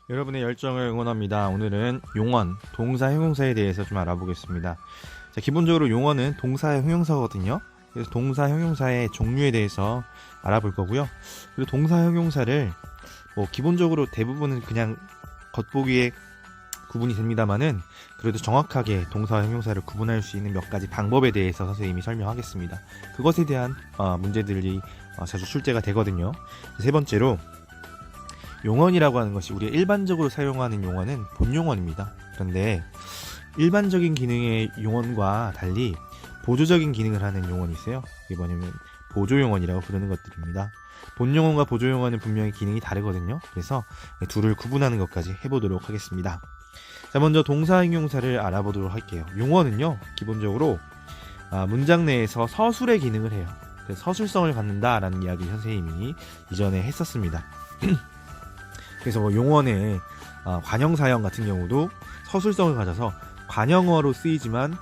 여러분의 열정을 응원합니다. 오늘은 용언, 동사, 형용사에 대해서 좀 알아보겠습니다. 자, 기본적으로 용언은 동사, 형용사거든요. 그래서 동사, 형용사의 종류에 대해서 알아볼 거고요. 그리고 동사, 형용사를 기본적으로 대부분은 그냥 겉보기에 구분이 됩니다만은 그래도 정확하게 동사와 형용사를 구분할 수 있는 몇 가지 방법에 대해서 선생님이 설명하겠습니다. 그것에 대한 문제들이 자주 출제가 되거든요. 세 번째로 용언이라고 하는 것이 우리가 일반적으로 사용하는 용언은 본용언입니다. 그런데 일반적인 기능의 용언과 달리 보조적인 기능을 하는 용언이 있어요. 이게 뭐냐면 보조용언이라고 부르는 것들입니다. 본용언과 보조용언은 분명히 기능이 다르거든요. 그래서 둘을 구분하는 것까지 해보도록 하겠습니다. 자, 먼저 동사, 형용사를 알아보도록 할게요. 용언은요, 기본적으로 문장 내에서 서술의 기능을 해요. 그래서 서술성을 갖는다라는 이야기 선생님이 이전에 했었습니다. 그래서 용언의 관형사형 같은 경우도 서술성을 가져서 관형어로 쓰이지만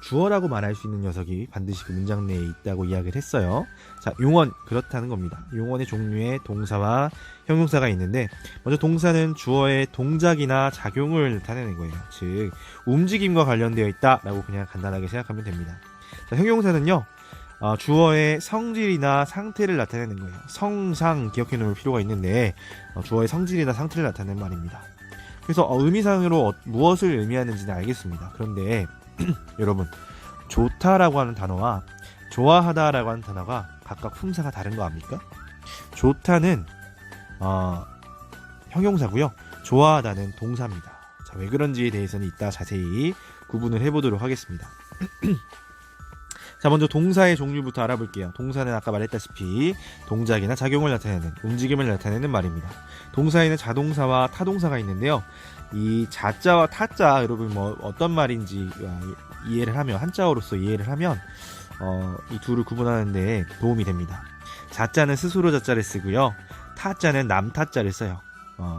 주어라고 말할 수 있는 녀석이 반드시 그 문장 내에 있다고 이야기를 했어요. 자, 용언 그렇다는 겁니다. 용언의 종류에 동사와 형용사가 있는데, 먼저 동사는 주어의 동작이나 작용을 나타내는 거예요. 즉 움직임과 관련되어 있다라고 그냥 간단하게 생각하면 됩니다. 자, 형용사는요, 주어의 성질이나 상태를 나타내는 거예요. 성상 기억해 놓을 필요가 있는데, 주어의 성질이나 상태를 나타내는 말입니다. 그래서 의미상으로 무엇을 의미하는지는 알겠습니다. 그런데 여러분, 좋다라고 하는 단어와 좋아하다라고 하는 단어가 각각 품사가 다른 거 압니까? 좋다는 형용사고요. 좋아하다는 동사입니다. 자, 왜 그런지에 대해서는 이따 자세히 구분을 해보도록 하겠습니다. 자, 먼저 동사의 종류부터 알아볼게요. 동사는 아까 말했다시피 동작이나 작용을 나타내는, 움직임을 나타내는 말입니다. 동사에는 자동사와 타동사가 있는데요. 이 자자와 타자, 여러분 어떤 말인지 이해를 하면, 한자어로서 이해를 하면 이 둘을 구분하는 데 도움이 됩니다. 자자는 스스로 자자를 쓰고요. 타자는 남타자를 써요.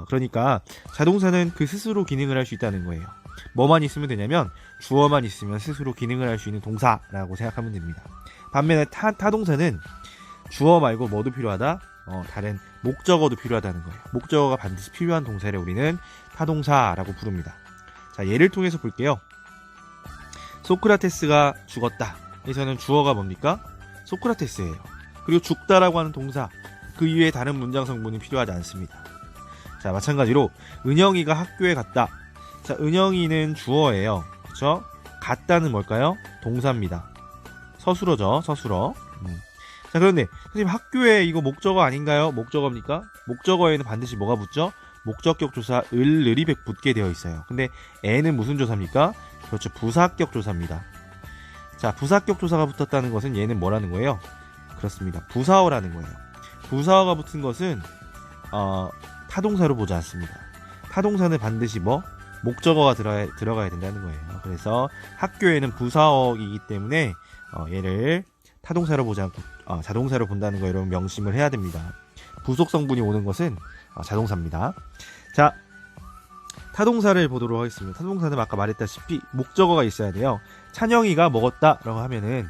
그러니까 자동사는 그 스스로 기능을 할 수 있다는 거예요. 뭐만 있으면 되냐면 주어만 있으면 스스로 기능을 할 수 있는 동사라고 생각하면 됩니다. 반면에 타동사는 주어 말고 뭐도 필요하다? 다른 목적어도 필요하다는 거예요. 목적어가 반드시 필요한 동사를 우리는 타동사라고 부릅니다. 자, 예를 통해서 볼게요. 소크라테스가 죽었다. 여기서는 주어가 뭡니까? 소크라테스예요. 그리고 죽다라고 하는 동사, 그 이외에 다른 문장 성분이 필요하지 않습니다. 자, 마찬가지로 은영이가 학교에 갔다. 자, 은영이는 주어예요. 그렇죠? 갔다는 뭘까요? 동사입니다. 서술어죠. 서술어. 자, 그런데 선생님, 학교에 이거 목적어 아닌가요? 목적어입니까? 목적어에는 반드시 뭐가 붙죠? 목적격 조사 을이 붙게 되어 있어요. 근데 애는 무슨 조사입니까? 그렇죠. 부사격 조사입니다. 자, 부사격 조사가 붙었다는 것은 얘는 뭐라는 거예요? 그렇습니다. 부사어라는 거예요. 부사어가 붙은 것은 타동사로 보지 않습니다. 타동사는 반드시 목적어가 들어가야 된다는 거예요. 그래서 학교에는 부사어이기 때문에 얘를 타동사로 보지 않고 자동사로 본다는 거 여러분 명심을 해야 됩니다. 부속 성분이 오는 것은 자동사입니다. 자, 타동사를 보도록 하겠습니다. 타동사는 아까 말했다시피 목적어가 있어야 돼요. 찬영이가 먹었다 라고 하면은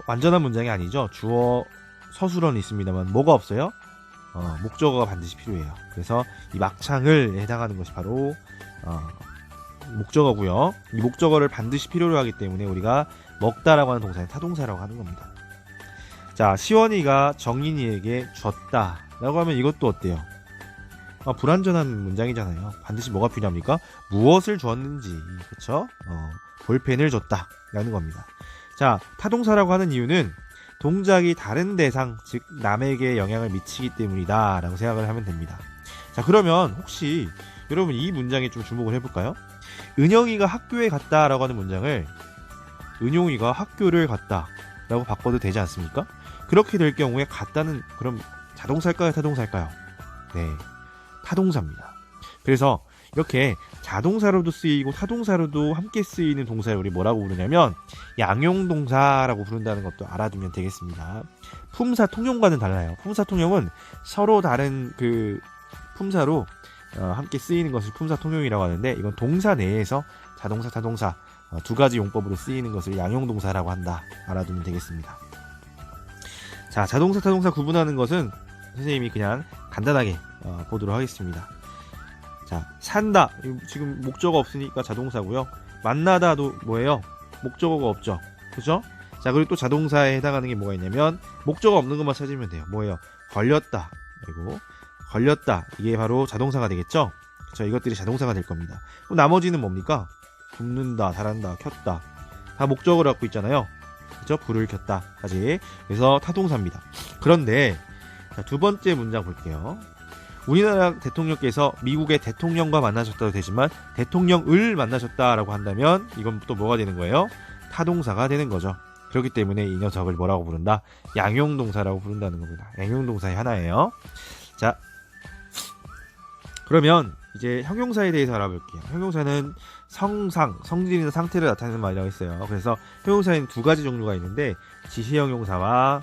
완전한 문장이 아니죠. 주어 서술어는 있습니다만 뭐가 없어요? 목적어가 반드시 필요해요. 그래서 이 막창을 해당하는 것이 바로 목적어고요. 이 목적어를 반드시 필요로 하기 때문에 우리가 먹다라고 하는 동사는 타동사라고 하는 겁니다. 자, 시원이가 정인이에게 줬다 라고 하면 이것도 어때요? 불완전한 문장이잖아요. 반드시 뭐가 필요합니까? 무엇을 주었는지, 그쵸? 볼펜을 줬다 라는 겁니다. 자, 타동사라고 하는 이유는 동작이 다른 대상, 즉 남에게 영향을 미치기 때문이다 라고 생각을 하면 됩니다. 자, 그러면 혹시 여러분 이 문장에 좀 주목을 해볼까요? 은영이가 학교에 갔다 라고 하는 문장을 은용이가 학교를 갔다 라고 바꿔도 되지 않습니까? 그렇게 될 경우에 갔다는 그럼 자동사일까요? 타동사일까요? 네, 타동사입니다. 그래서 이렇게 자동사로도 쓰이고 타동사로도 함께 쓰이는 동사를 우리 뭐라고 부르냐면 양용동사라고 부른다는 것도 알아두면 되겠습니다. 품사 통용과는 달라요. 품사 통용은 서로 다른 그 품사로 함께 쓰이는 것을 품사 통용이라고 하는데, 이건 동사 내에서 자동사, 타동사 두 가지 용법으로 쓰이는 것을 양용동사라고 한다. 알아두면 되겠습니다. 자, 자동사, 타동사 구분하는 것은 선생님이 그냥 간단하게 보도록 하겠습니다. 자, 산다. 지금 목적어 없으니까 자동사고요. 만나다도 뭐예요? 목적어가 없죠. 그죠? 자, 그리고 또 자동사에 해당하는 게 뭐가 있냐면 목적어 없는 것만 찾으면 돼요. 뭐예요? 걸렸다. 그리고 걸렸다. 이게 바로 자동사가 되겠죠? 그쵸? 이것들이 자동사가 될 겁니다. 그럼 나머지는 뭡니까? 굽는다, 달한다, 켰다. 다 목적어를 갖고 있잖아요. 그죠? 불을 켰다까지. 그래서 타동사입니다. 그런데 자, 두 번째 문장 볼게요. 우리나라 대통령께서 미국의 대통령과 만나셨다도 되지만 대통령을 만나셨다라고 한다면 이건 또 뭐가 되는 거예요? 타동사가 되는 거죠. 그렇기 때문에 이 녀석을 뭐라고 부른다? 양용동사라고 부른다는 겁니다. 양용동사의 하나예요. 자, 그러면 이제 형용사에 대해서 알아볼게요. 형용사는 성상, 성질이나 상태를 나타내는 말이라고 했어요. 그래서 형용사에는 두 가지 종류가 있는데 지시형용사와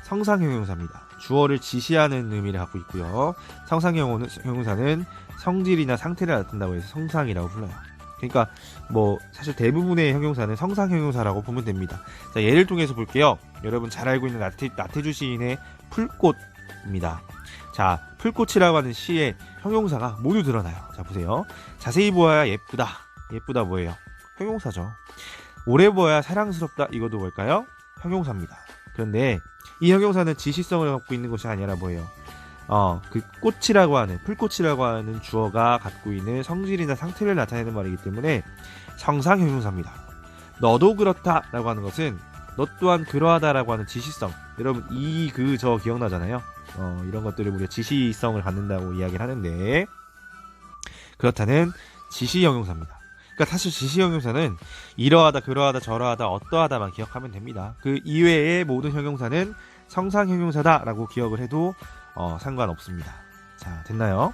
성상형용사입니다. 주어를 지시하는 의미를 갖고 있고요. 성상형용사는 성질이나 상태를 나타낸다고 해서 성상이라고 불러요. 그러니까 뭐 사실 대부분의 형용사는 성상형용사라고 보면 됩니다. 자, 예를 통해서 볼게요. 여러분 잘 알고 있는 나태주 시인의 풀꽃입니다. 자, 풀꽃이라고 하는 시의 형용사가 모두 드러나요. 자, 보세요. 자세히 보아야 예쁘다. 예쁘다 뭐예요? 형용사죠. 오래 보아야 사랑스럽다. 이것도 뭘까요? 형용사입니다. 그런데 이 형용사는 지시성을 갖고 있는 것이 아니라 뭐예요? 그 꽃이라고 하는, 풀꽃이라고 하는 주어가 갖고 있는 성질이나 상태를 나타내는 말이기 때문에 성상형용사입니다. 너도 그렇다 라고 하는 것은 너 또한 그러하다라고 하는 지시성. 여러분 이, 그, 저 기억나잖아요. 이런 것들을 우리가 지시성을 갖는다고 이야기를 하는데 그렇다는 지시형용사입니다. 그러니까 사실 지시형용사는 이러하다, 그러하다, 저러하다, 어떠하다만 기억하면 됩니다. 그 이외의 모든 형용사는 성상형용사다라고 기억을 해도 상관없습니다. 자, 됐나요?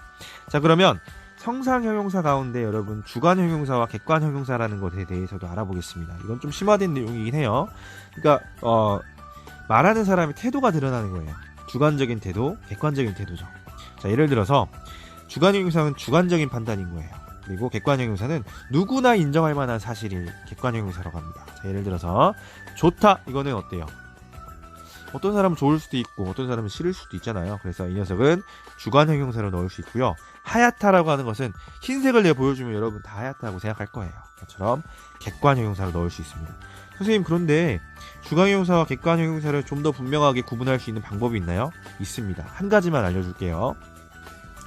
자, 그러면 성상형용사 가운데 여러분 주관형용사와 객관형용사라는 것에 대해서도 알아보겠습니다. 이건 좀 심화된 내용이긴 해요. 그러니까 말하는 사람의 태도가 드러나는 거예요. 주관적인 태도, 객관적인 태도죠. 자, 예를 들어서 주관형용사는 주관적인 판단인 거예요. 그리고 객관형용사는 누구나 인정할 만한 사실을 객관형용사라고 합니다. 자, 예를 들어서 좋다 이거는 어때요? 어떤 사람은 좋을 수도 있고 어떤 사람은 싫을 수도 있잖아요. 그래서 이 녀석은 주관형용사로 넣을 수 있고요. 하얗다라고 하는 것은 흰색을 내가 보여주면 여러분 다 하얗다고 생각할 거예요. 그것처럼 객관형용사로 넣을 수 있습니다. 선생님 그런데 주관형용사와 객관형용사를 좀 더 분명하게 구분할 수 있는 방법이 있나요? 있습니다. 한 가지만 알려줄게요.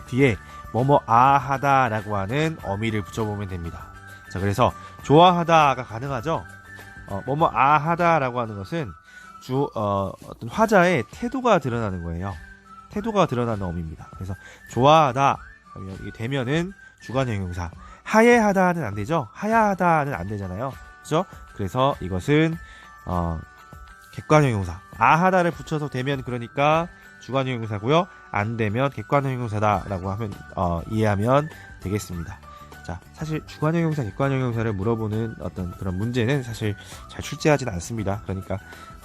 뒤에 뭐뭐 아하다 라고 하는 어미를 붙여보면 됩니다. 자, 그래서 좋아하다가 가능하죠. 뭐뭐 아하다 라고 하는 것은 어떤 화자의 태도가 드러나는 거예요. 태도가 드러나는 어미입니다. 그래서 좋아하다 하면 이게 되면은 주관형용사. 하예하다는 안 되죠. 하야하다는 안 되잖아요. 그죠? 그래서 이것은 객관형용사. 아하다를 붙여서 되면 그러니까 주관형용사고요. 안 되면 객관형용사다라고 하면 이해하면 되겠습니다. 자, 사실 주관형용사, 객관형용사를 물어보는 어떤 그런 문제는 사실 잘 출제하진 않습니다. 그러니까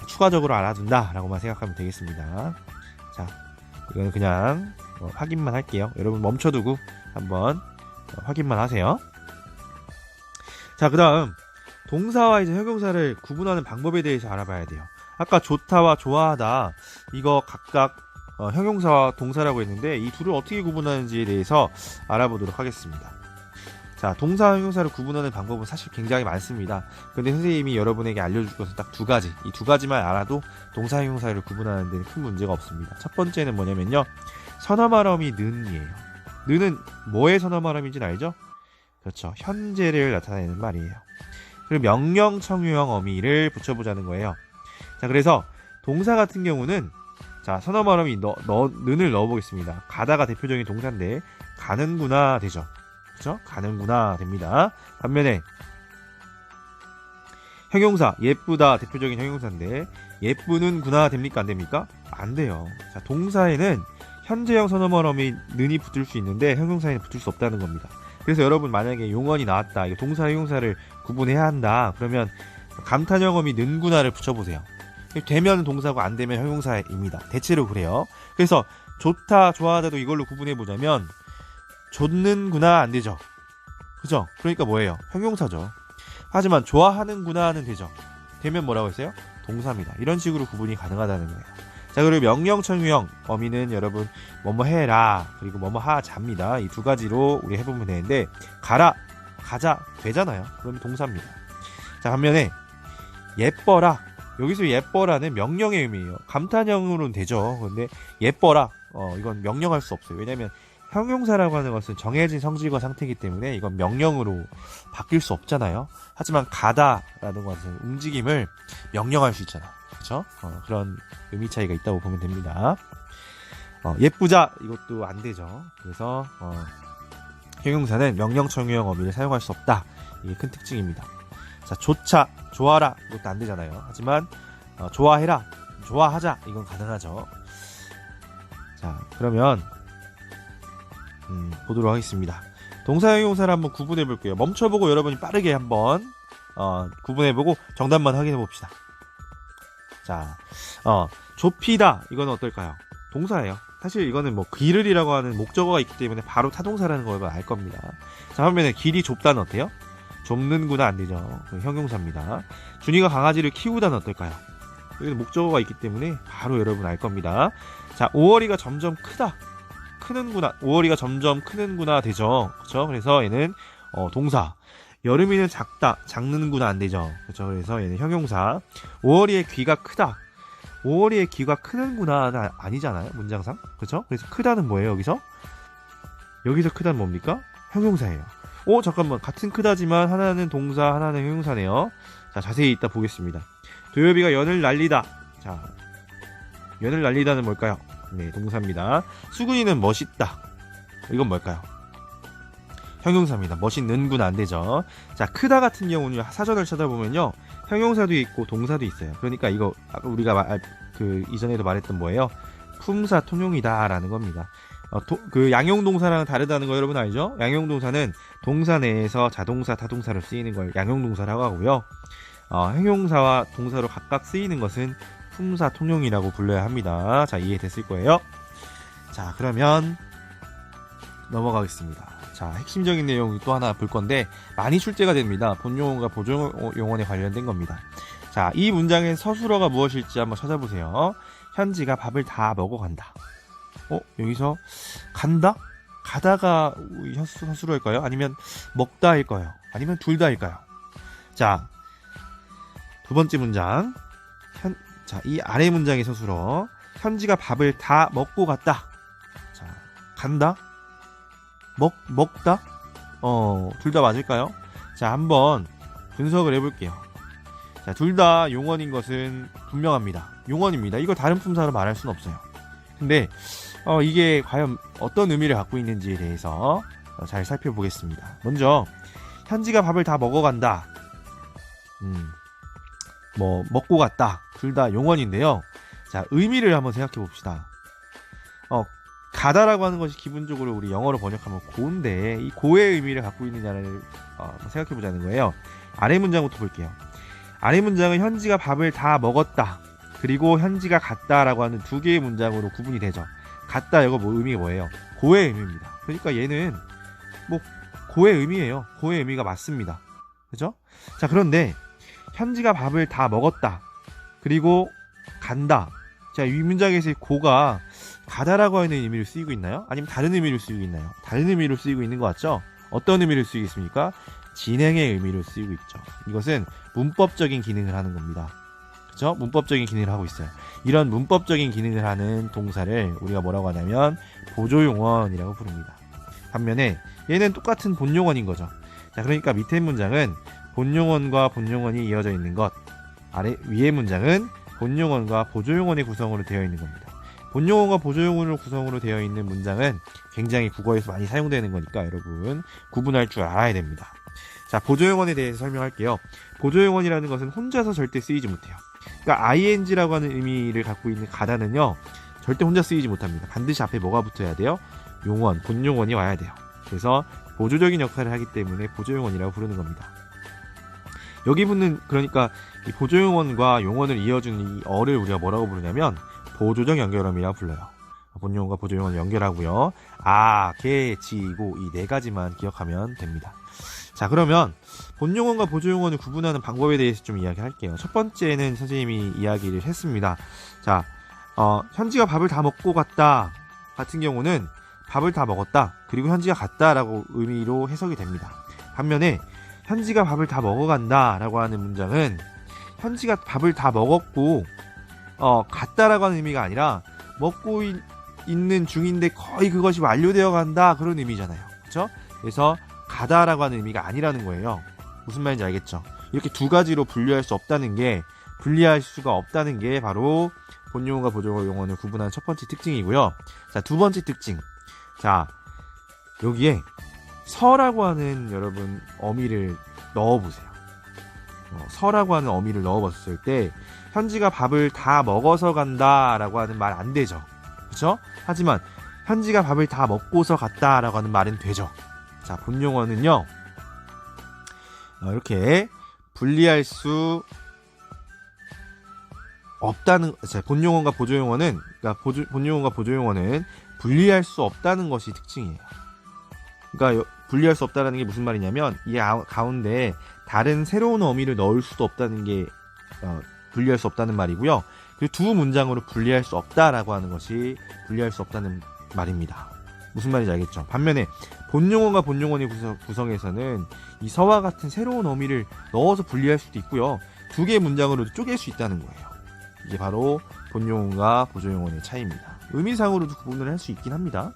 추가적으로 알아둔다라고만 생각하면 되겠습니다. 자, 이거는 그냥 확인만 할게요. 여러분 멈춰두고 한번 확인만 하세요. 자, 그다음 동사와 이제 형용사를 구분하는 방법에 대해서 알아봐야 돼요. 아까 좋다와 좋아하다 이거 각각 형용사와 동사라고 했는데 이 둘을 어떻게 구분하는지에 대해서 알아보도록 하겠습니다. 자, 동사와 형용사를 구분하는 방법은 사실 굉장히 많습니다. 근데 선생님이 여러분에게 알려줄 것은 딱 두 가지. 이 두 가지만 알아도 동사, 형용사를 구분하는 데는 큰 문제가 없습니다. 첫 번째는 뭐냐면요. 선어말어미 는이에요. 는은 뭐의 선어말어미인지는 알죠? 그렇죠. 현재를 나타내는 말이에요. 그리고 명령, 청유형 어미를 붙여보자는 거예요. 자, 그래서 동사 같은 경우는 자, 선어말어미 는을 넣어보겠습니다. 가다가 대표적인 동사인데 가는구나 되죠. 그죠? 가는구나 됩니다. 반면에 형용사 예쁘다 대표적인 형용사인데 예쁘는구나 됩니까? 안 됩니까? 안 돼요. 자, 동사에는 현재형 선어말어미 는이 붙을 수 있는데 형용사에는 붙을 수 없다는 겁니다. 그래서 여러분 만약에 용언이 나왔다. 이거 동사 형용사를 구분해야 한다. 그러면 감탄형 어미 는구나를 붙여보세요. 되면 동사고 안 되면 형용사입니다. 대체로 그래요. 그래서 좋다, 좋아하다도 이걸로 구분해보자면 좋는구나 안 되죠. 그죠? 그러니까 뭐예요? 형용사죠. 하지만 좋아하는구나는 되죠. 되면 뭐라고 했어요? 동사입니다. 이런 식으로 구분이 가능하다는 거예요. 자, 그리고 명령청유형 어미는 여러분 뭐뭐 해라 그리고 뭐뭐 하자입니다. 이 두 가지로 우리 해보면 되는데, 가라, 가자 되잖아요. 그럼 동사입니다. 자, 반면에 예뻐라, 여기서 예뻐라는 명령의 의미예요. 감탄형으로는 되죠. 근데 예뻐라, 이건 명령할 수 없어요. 왜냐면 형용사라고 하는 것은 정해진 성질과 상태이기 때문에 이건 명령으로 바뀔 수 없잖아요. 하지만 가다라는 것은 움직임을 명령할 수 있잖아. 그렇죠? 그런 의미 차이가 있다고 보면 됩니다. 예쁘자, 이것도 안 되죠. 그래서 형용사는 명령청유형 어미를 사용할 수 없다. 이게 큰 특징입니다. 자, 좋자, 좋아라, 이것도 안 되잖아요. 하지만 좋아해라, 좋아하자, 이건 가능하죠. 자, 그러면 보도록 하겠습니다. 동사 형용사를 한번 구분해 볼게요. 멈춰보고 여러분이 빠르게 한번 구분해 보고 정답만 확인해 봅시다. 자, 좁히다, 이건 어떨까요? 동사예요. 사실 이거는 뭐 기르리라고 하는 목적어가 있기 때문에 바로 타동사라는 걸 알 겁니다. 자, 반면에 길이 좁다는 어때요? 좁는구나, 안 되죠. 형용사입니다. 준이가 강아지를 키우다는 어떨까요? 여기는 목적어가 있기 때문에 바로 여러분 알 겁니다. 자, 5월이가 점점 크다, 크는구나, 5월이가 점점 크는구나 되죠. 그렇죠? 그래서 얘는 동사. 여름이는 작다, 작는구나, 안 되죠. 그렇죠? 그래서 얘는 형용사. 5월이의 귀가 크다, 5월이의 귀가 크는구나 아니잖아요, 문장상. 그렇죠? 그래서 크다는 뭐예요, 여기서? 여기서 크다는 뭡니까? 형용사예요. 잠깐만, 같은 크다지만 하나는 동사, 하나는 형용사네요. 자, 자세히 이따 보겠습니다. 도엽이가 연을 날리다. 자, 연을 날리다는 뭘까요? 네, 동사입니다. 수근이는 멋있다, 이건 뭘까요? 형용사입니다. 멋있는구나, 안 되죠. 자, 크다 같은 경우는 사전을 찾아보면요, 형용사도 있고 동사도 있어요. 그러니까 이거 아까 우리가 이전에도 말했던 뭐예요? 품사 통용이다 라는 겁니다. 그 양용동사랑 다르다는 거 여러분 알죠? 양용동사는 동사 내에서 자동사, 타동사로 쓰이는 걸 양용동사라고 하고요. 형용사와 동사로 각각 쓰이는 것은 품사 통용이라고 불러야 합니다. 자, 이해됐을 거예요. 자, 그러면 넘어가겠습니다. 자, 핵심적인 내용 또 하나 볼 건데 많이 출제가 됩니다. 본용어과 보조용어에 관련된 겁니다. 자, 이 문장의 서술어가 무엇일지 한번 찾아보세요. 현지가 밥을 다 먹어간다. 여기서 간다? 가다가 서술어일까요? 아니면 먹다일까요? 아니면 둘 다일까요? 자, 두 번째 문장. 자, 이 아래 문장의 서술어. 현지가 밥을 다 먹고 갔다. 자, 간다? 먹다? 둘 다 맞을까요? 자, 한번 분석을 해볼게요. 자, 둘 다 용언인 것은 분명합니다. 용언입니다. 이걸 다른 품사로 말할 수는 없어요. 근데 이게 과연 어떤 의미를 갖고 있는지에 대해서 잘 살펴보겠습니다. 먼저 현지가 밥을 다 먹어간다. 먹고 갔다. 둘 다 용언인데요. 자, 의미를 한번 생각해 봅시다. 가다라고 하는 것이 기본적으로 우리 영어로 번역하면 고인데 이 고의 의미를 갖고 있느냐를 생각해 보자는 거예요. 아래 문장부터 볼게요. 아래 문장은 현지가 밥을 다 먹었다, 그리고 현지가 갔다라고 하는 두 개의 문장으로 구분이 되죠. 갔다, 이거 의미가 뭐예요? 고의 의미입니다. 그러니까 얘는 고의 의미예요. 고의 의미가 맞습니다. 그죠? 자, 그런데 현지가 밥을 다 먹었다, 그리고 간다. 자, 이 문장에서의 고가 가다라고 하는 의미를 쓰이고 있나요? 아니면 다른 의미를 쓰이고 있나요? 다른 의미로 쓰이고 있는 것 같죠? 어떤 의미를 쓰이고 있습니까? 진행의 의미로 쓰이고 있죠. 이것은 문법적인 기능을 하는 겁니다. 그죠? 문법적인 기능을 하고 있어요. 이런 문법적인 기능을 하는 동사를 우리가 뭐라고 하냐면 보조용언이라고 부릅니다. 반면에 얘는 똑같은 본용언인 거죠. 자, 그러니까 밑에 문장은 본용언과 본용언이 이어져 있는 것, 위에 문장은 본용언과 보조용언의 구성으로 되어 있는 겁니다. 본용어가 보조용어로 구성으로 되어 있는 문장은 굉장히 국어에서 많이 사용되는 거니까 여러분 구분할 줄 알아야 됩니다. 자, 보조용언에 대해서 설명할게요. 보조용언이라는 것은 혼자서 절대 쓰이지 못해요. 그러니까 ing라고 하는 의미를 갖고 있는 가다는요, 절대 혼자 쓰이지 못합니다. 반드시 앞에 뭐가 붙어야 돼요? 용언, 본용언이 와야 돼요. 그래서 보조적인 역할을 하기 때문에 보조용언이라고 부르는 겁니다. 여기 붙는, 그러니까 이 보조용언과 용언을 이어주는 이 어를 우리가 뭐라고 부르냐면 보조적 연결음이라고 불러요. 본용어과 보조용어를 연결하고요. 개, 지, 고 이 네 가지만 기억하면 됩니다. 자, 그러면 본용어과 보조용어를 구분하는 방법에 대해서 좀 이야기할게요. 첫 번째는 선생님이 이야기를 했습니다. 자, 현지가 밥을 다 먹고 갔다 같은 경우는 밥을 다 먹었다 그리고 현지가 갔다라고 의미로 해석이 됩니다. 반면에 현지가 밥을 다 먹어간다 라고 하는 문장은 현지가 밥을 다 먹었고 갔다라고 하는 의미가 아니라 먹고 있는 중인데 거의 그것이 완료되어 간다 그런 의미잖아요. 그렇죠? 그래서 가다라고 하는 의미가 아니라는 거예요. 무슨 말인지 알겠죠? 이렇게 두 가지로 분리할 수 없다는 게 바로 본용어과 보조용어를 구분하는 첫 번째 특징이고요. 자, 두 번째 특징. 자, 여기에 서라고 하는 여러분 어미를 넣어보세요. 서라고 하는 어미를 넣어봤을 때 현지가 밥을 다 먹어서 간다라고 하는 말 안 되죠. 그렇죠? 하지만 현지가 밥을 다 먹고서 갔다라고 하는 말은 되죠. 자, 본용어는요. 이렇게 분리할 수 없다는 본용어과 보조용어는 본용어과 보조용어는 분리할 수 없다는 것이 특징이에요. 그러니까 분리할 수 없다는 게 무슨 말이냐면 이 가운데 다른 새로운 어미를 넣을 수도 없다는 게 분리할 수 없다는 말이고요. 그리고 두 문장으로 분리할 수 없다라고 하는 것이 분리할 수 없다는 말입니다. 무슨 말인지 알겠죠? 반면에 본용어가 본용어의 구성에서는 이 서와 같은 새로운 어미를 넣어서 분리할 수도 있고요. 두 개의 문장으로도 쪼갤 수 있다는 거예요. 이게 바로 본용어와 보조용어의 차이입니다. 의미상으로도 구분을 할 수 있긴 합니다.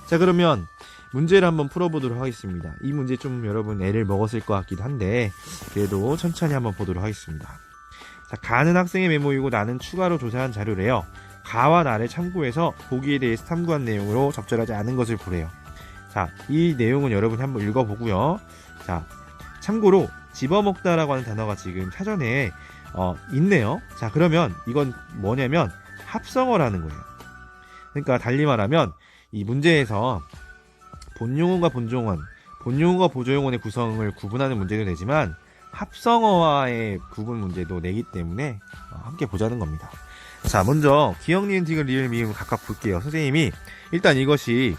자, 그러면 문제를 한번 풀어보도록 하겠습니다. 이 문제 좀 여러분 애를 먹었을 것 같기도 한데 그래도 천천히 한번 보도록 하겠습니다. 자, 가는 학생의 메모이고 나는 추가로 조사한 자료래요. 가와 나를 참고해서 보기에 대해서 탐구한 내용으로 적절하지 않은 것을 보래요. 자, 이 내용은 여러분이 한번 읽어보고요. 자, 참고로 집어먹다라고 하는 단어가 지금 사전에 있네요. 자, 그러면 이건 뭐냐면 합성어라는 거예요. 그러니까 달리 말하면 이 문제에서 본용어과 본용어과 보조용어의 구성을 구분하는 문제도 되지만 합성어와의 구분 문제도 내기 때문에 함께 보자는 겁니다. 자, 먼저 기역, 니은, 디귿, 리을, 미음을 각각 볼게요. 선생님이 일단 이것이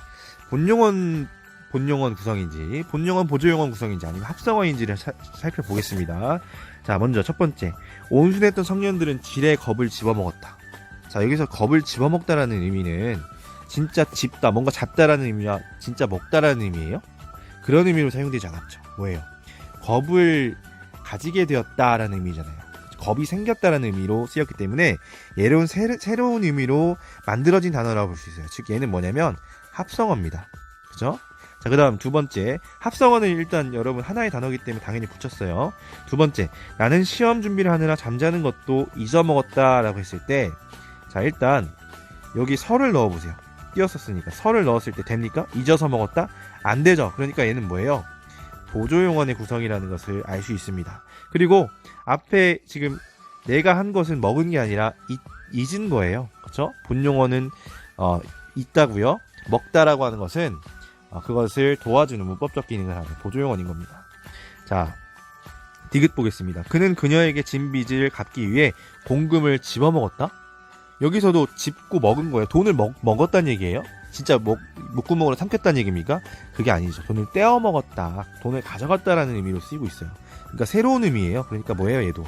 본용어 구성인지 본용어 보조용어 구성인지 아니면 합성어인지를 살펴보겠습니다. 자, 먼저 첫 번째, 온순했던 청년들은 지레 겁을 집어먹었다. 자, 여기서 겁을 집어먹다라는 의미는 진짜 집다, 뭔가 잡다라는 의미와 진짜 먹다라는 의미예요. 그런 의미로 사용되지 않았죠. 뭐예요? 겁을 가지게 되었다라는 의미잖아요. 겁이 생겼다라는 의미로 쓰였기 때문에 얘는 새로운 의미로 만들어진 단어라고 볼 수 있어요. 즉 얘는 뭐냐면 합성어입니다. 그죠? 자, 그 다음 두 번째, 합성어는 일단 여러분 하나의 단어이기 때문에 당연히 붙였어요. 두 번째, 나는 시험 준비를 하느라 잠자는 것도 잊어먹었다 라고 했을 때, 자, 일단 여기 서를 넣어보세요. 띄었었으니까 서를 넣었을 때 됩니까? 잊어서 먹었다? 안 되죠. 그러니까 얘는 뭐예요? 보조용어의 구성이라는 것을 알 수 있습니다. 그리고 앞에 지금 내가 한 것은 먹은 게 아니라 잊은 거예요. 그렇죠? 본용어는 있다고요. 먹다라고 하는 것은 그것을 도와주는 문법적 기능을 하는 보조용어인 겁니다. 자, 디귿 보겠습니다. 그는 그녀에게 진 빚을 갚기 위해 공금을 집어먹었다? 여기서도 집고 먹은 거예요. 돈을 먹었다는 얘기예요? 진짜 목구멍으로 삼켰다는 얘기입니까? 그게 아니죠. 돈을 떼어 먹었다, 돈을 가져갔다라는 의미로 쓰이고 있어요. 그러니까 새로운 의미예요. 그러니까 뭐예요? 얘도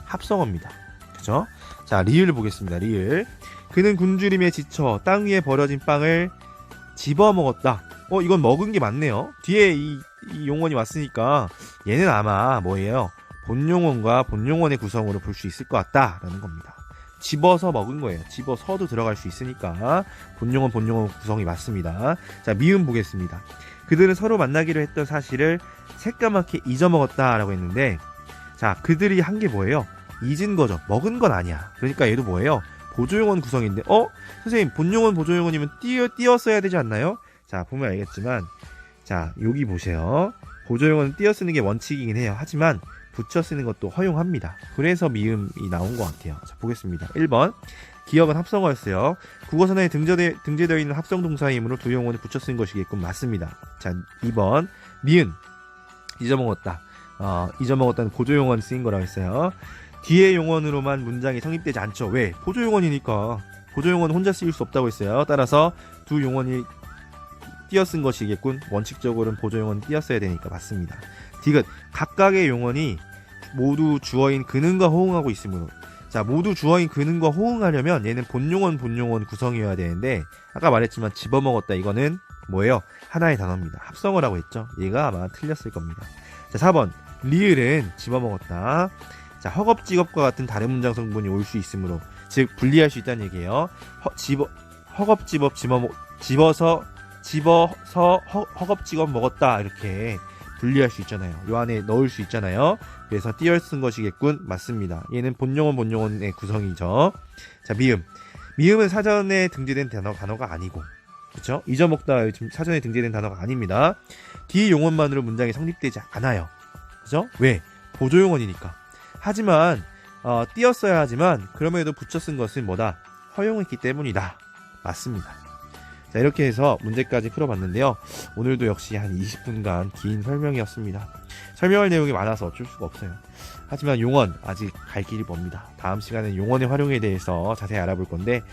합성어입니다. 그죠? 자, 리을을 보겠습니다. 리을. 그는 굶주림에 지쳐 땅 위에 버려진 빵을 집어먹었다. 이건 먹은 게 맞네요. 뒤에 이 용언이 왔으니까 얘는 아마 뭐예요? 본용어과 본용어의 구성으로 볼 수 있을 것 같다라는 겁니다. 집어서 먹은 거예요. 집어서도 들어갈 수 있으니까 본용어 구성이 맞습니다. 자, 미음 보겠습니다. 그들은 서로 만나기로 했던 사실을 새까맣게 잊어먹었다라고 했는데, 자, 그들이 한 게 뭐예요? 잊은 거죠. 먹은 건 아니야. 그러니까 얘도 뭐예요? 보조용어 구성인데, 선생님 본용어 보조용어이면 띄었어야 되지 않나요? 자, 보면 알겠지만, 자, 여기 보세요. 보조용어는 띄어 쓰는 게 원칙이긴 해요. 하지만 붙여 쓰는 것도 허용합니다. 그래서 미음이 나온 것 같아요. 자, 보겠습니다. 1번, 기역은 합성어였어요. 국어사전에 등재되어 있는 합성동사이므로 두 용어는 붙여 쓴 것이겠군. 맞습니다. 자, 2번, 니은, 잊어먹었다. 잊어먹었다는 보조용어는 쓰인 거라고 했어요. 뒤에 용언으로만 문장이 성립되지 않죠. 왜? 보조용어니까. 보조용어는 혼자 쓰일 수 없다고 했어요. 따라서 두 용언이 띄어 쓴 것이겠군. 원칙적으로는 보조용어는 띄었어야 되니까 맞습니다. 디귿, 각각의 용언이 모두 주어인 그는과 호응하고 있으므로. 자, 모두 주어인 근은과 호응하려면 얘는 본용원 구성이어야 되는데 아까 말했지만 집어먹었다 이거는 뭐예요? 하나의 단어입니다. 합성어라고 했죠. 얘가 아마 틀렸을 겁니다. 자, 4번 리을은 집어먹었다. 자, 허겁지겁과 같은 다른 문장 성분이 올 수 있으므로 즉 분리할 수 있다는 얘기예요. 허겁지겁 집어서 허겁지겁 먹었다 이렇게 분리할 수 있잖아요. 요 안에 넣을 수 있잖아요. 그래서 띄어 쓴 것이겠군. 맞습니다. 얘는 본용원의 구성이죠. 자, 미음은 사전에 등재된 단어가 아니고, 그렇죠? 잊어먹다 지금 사전에 등재된 단어가 아닙니다. 뒤 용언만으로 문장이 성립되지 않아요. 그죠? 왜? 보조용언이니까. 하지만 띄었어야 하지만 그럼에도 붙여 쓴 것은 뭐다? 허용했기 때문이다. 맞습니다. 자, 이렇게 해서 문제까지 풀어봤는데요. 오늘도 역시 한 20분간 긴 설명이었습니다. 설명할 내용이 많아서 어쩔 수가 없어요. 하지만 용언 아직 갈 길이 멉니다. 다음 시간엔 용언의 활용에 대해서 자세히 알아볼 건데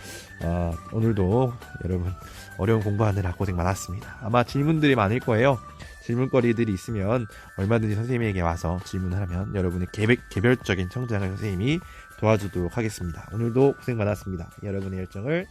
오늘도 여러분 어려운 공부하느라 고생 많았습니다. 아마 질문들이 많을 거예요. 질문거리들이 있으면 얼마든지 선생님에게 와서 질문을 하면 여러분의 개별적인 성장을 선생님이 도와주도록 하겠습니다. 오늘도 고생 많았습니다. 여러분의 열정을